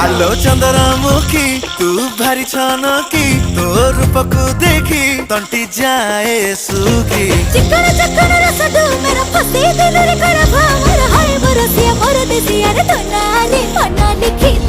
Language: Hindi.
आलो चंद्रमुखी तू भारी छनकी तो रूप को देखी तंटी जाए सुखी चिकन चिकन रसदू मेरा फसे दिल रे कड़ा भावर हाय बरसिया मोर देसिया रे तो नाली लिखी